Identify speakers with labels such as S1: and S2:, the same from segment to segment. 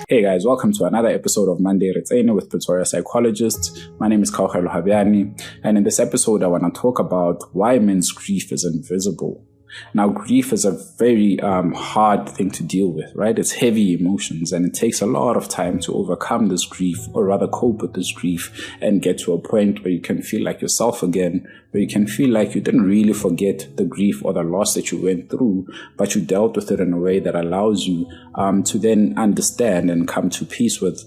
S1: Hey guys, welcome to another episode of Monday Re Tsene with Pretoria Psychologists. My name is Habyane, and in this episode I want to talk about why men's grief is invisible. Now, grief is a very hard thing to deal with, right? It's heavy emotions, and it takes a lot of time to overcome this grief, or rather cope with this grief, and get to a point where you can feel like yourself again, where you can feel like you didn't really forget the grief or the loss that you went through, but you dealt with it in a way that allows you to then understand and come to peace with,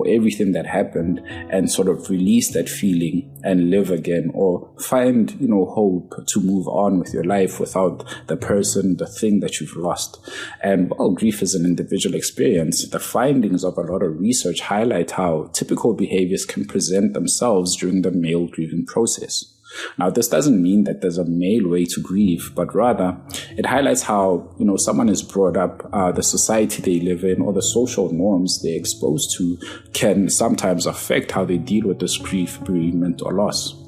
S1: everything that happened, and sort of release that feeling and live again, or find, hope to move on with your life without the person, the thing that you've lost. And while grief is an individual experience, the findings of a lot of research highlight how typical behaviors can present themselves during the male grieving process. Now, this doesn't mean that there's a male way to grieve, but rather it highlights how, someone is brought up, the society they live in, or the social norms they're exposed to can sometimes affect how they deal with this grief, bereavement, or loss.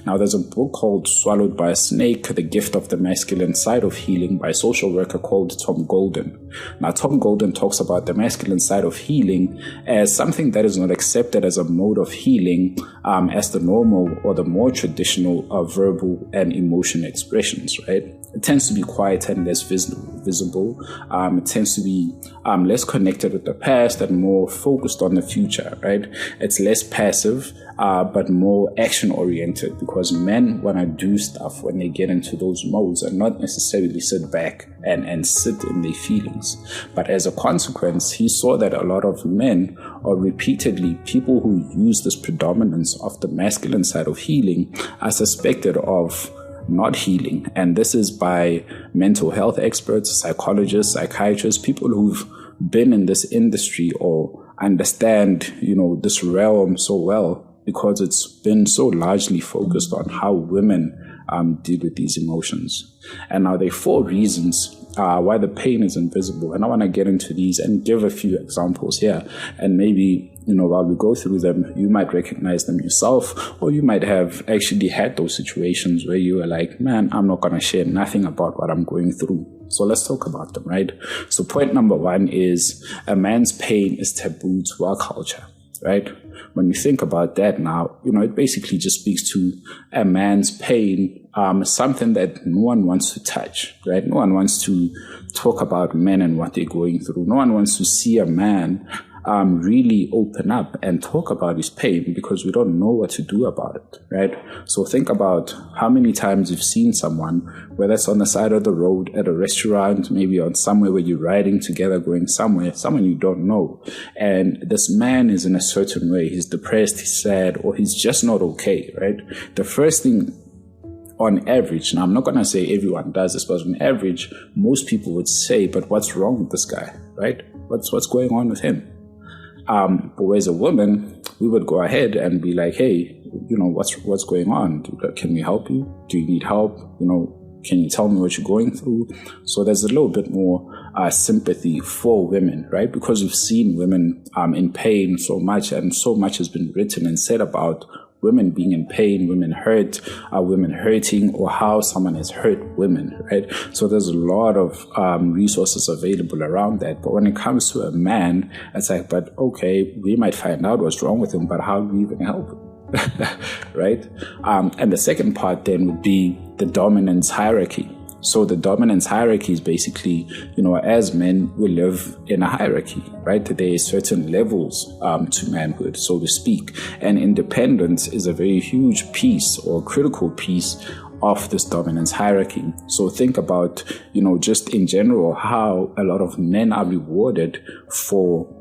S1: Now, there's a book called Swallowed by a Snake, The Gift of the Masculine Side of Healing by a social worker called Tom Golden. Now, Tom Golden talks about the masculine side of healing as something that is not accepted as a mode of healing as the normal or the more traditional verbal and emotion expressions, right? It tends to be quieter and less visible. It tends to be less connected with the past and more focused on the future, right? It's less passive, but more action-oriented, because men want to do stuff when they get into those modes and not necessarily sit back and sit in their feelings. But as a consequence, he saw that a lot of men, or repeatedly people who use this predominance of the masculine side of healing, are suspected of not healing. And this is by mental health experts, psychologists, psychiatrists, people who've been in this industry or understand, this realm so well, because it's been so largely focused on how women deal with these emotions. And now there are 4 reasons why the pain is invisible. And I want to get into these and give a few examples here. And maybe, while we go through them, you might recognize them yourself, or you might have actually had those situations where you were like, man, I'm not going to share nothing about what I'm going through. So let's talk about them, right? So point number 1 is a man's pain is taboo to our culture, right? When you think about that now, it basically just speaks to a man's pain, something that no one wants to touch, right? No one wants to talk about men and what they're going through. No one wants to see a man really open up and talk about his pain, because we don't know what to do about it, right? So think about how many times you've seen someone, whether it's on the side of the road, at a restaurant, maybe on somewhere where you're riding together, going somewhere, someone you don't know. And this man is in a certain way. He's depressed, he's sad, or he's just not okay, right? The first thing, on average, now I'm not going to say everyone does this, but on average, most people would say, but what's wrong with this guy, right? What's going on with him? But as a woman, we would go ahead and be like, hey, what's going on? Can we help you? Do you need help? Can you tell me what you're going through? So there's a little bit more sympathy for women, right? Because we've seen women in pain so much, and so much has been written and said about women being in pain, women hurt, women hurting, or how someone has hurt women, right? So there's a lot of resources available around that. But when it comes to a man, it's like, but okay, we might find out what's wrong with him, but how do we even help him? Right? And the second part then would be the dominance hierarchy. So the dominance hierarchy is basically, as men, we live in a hierarchy, right? There are certain levels to manhood, so to speak. And independence is a very huge piece, or critical piece, of this dominance hierarchy. So think about, just in general, how a lot of men are rewarded for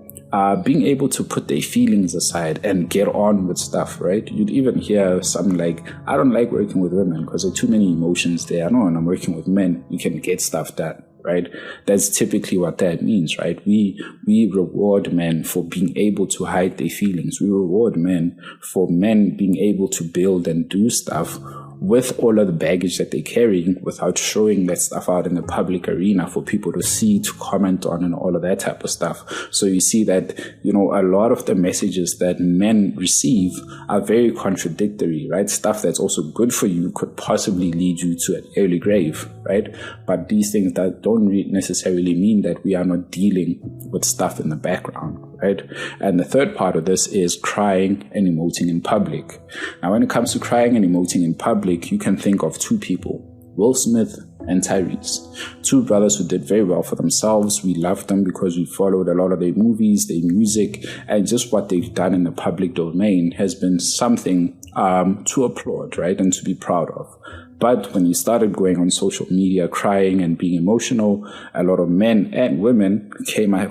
S1: being able to put their feelings aside and get on with stuff, right? You'd even hear something like, I don't like working with women because there are too many emotions there. I know when I'm working with men, you can get stuff done, right? That's typically what that means, right? We reward men for being able to hide their feelings. We reward men for men being able to build and do stuff with all of the baggage that they're carrying without showing that stuff out in the public arena for people to see, to comment on, and all of that type of stuff. So you see that, a lot of the messages that men receive are very contradictory, right? Stuff that's also good for you could possibly lead you to an early grave, right? But these things that don't necessarily mean that we are not dealing with stuff in the background, right? And the third part of this is crying and emoting in public. Now, when it comes to crying and emoting in public, you can think of two people, Will Smith and Tyrese, two brothers who did very well for themselves. We loved them because we followed a lot of their movies, their music, and just what they've done in the public domain has been something to applaud, right, and to be proud of. But when he started going on social media, crying and being emotional, a lot of men and women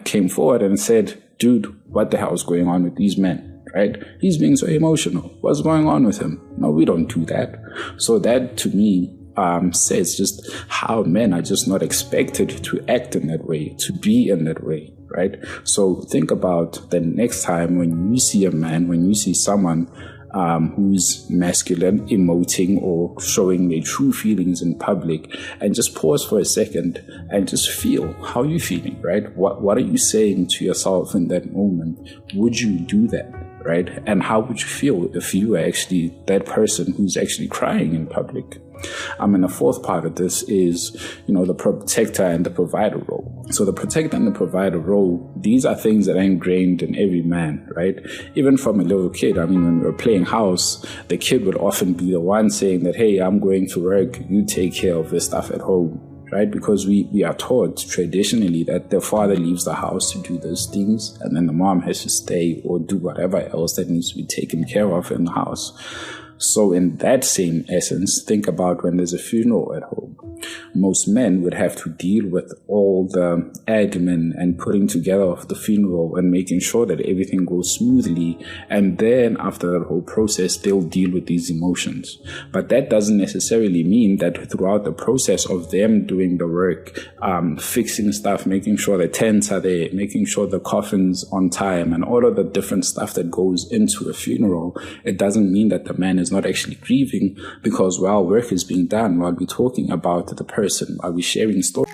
S1: came forward and said, dude, what the hell is going on with these men, right? He's being so emotional. What's going on with him? No, we don't do that. So that, to me, says just how men are just not expected to act in that way, to be in that way, right? So think about the next time when you see a man, when you see someone who's masculine, emoting or showing their true feelings in public, and just pause for a second and just feel how you're feeling, right? What are you saying to yourself in that moment? Would you do that, right? And how would you feel if you were actually that person who's actually crying in public? And the fourth part of this is, the protector and the provider role. So the protector and the provider role, these are things that are ingrained in every man, right? Even from a little kid. When we were playing house, the kid would often be the one saying that, hey, I'm going to work, you take care of this stuff at home, right? Because we are taught traditionally that the father leaves the house to do those things, and then the mom has to stay or do whatever else that needs to be taken care of in the house. So in that same essence, think about when there's a funeral at home. Most men would have to deal with all the admin and putting together of the funeral and making sure that everything goes smoothly. And then after that whole process, they'll deal with these emotions. But that doesn't necessarily mean that throughout the process of them doing the work, fixing stuff, making sure the tents are there, making sure the coffin's on time, and all of the different stuff that goes into a funeral, it doesn't mean that the man is not actually grieving, because while work is being done, while we're talking about the person, while we're sharing stories,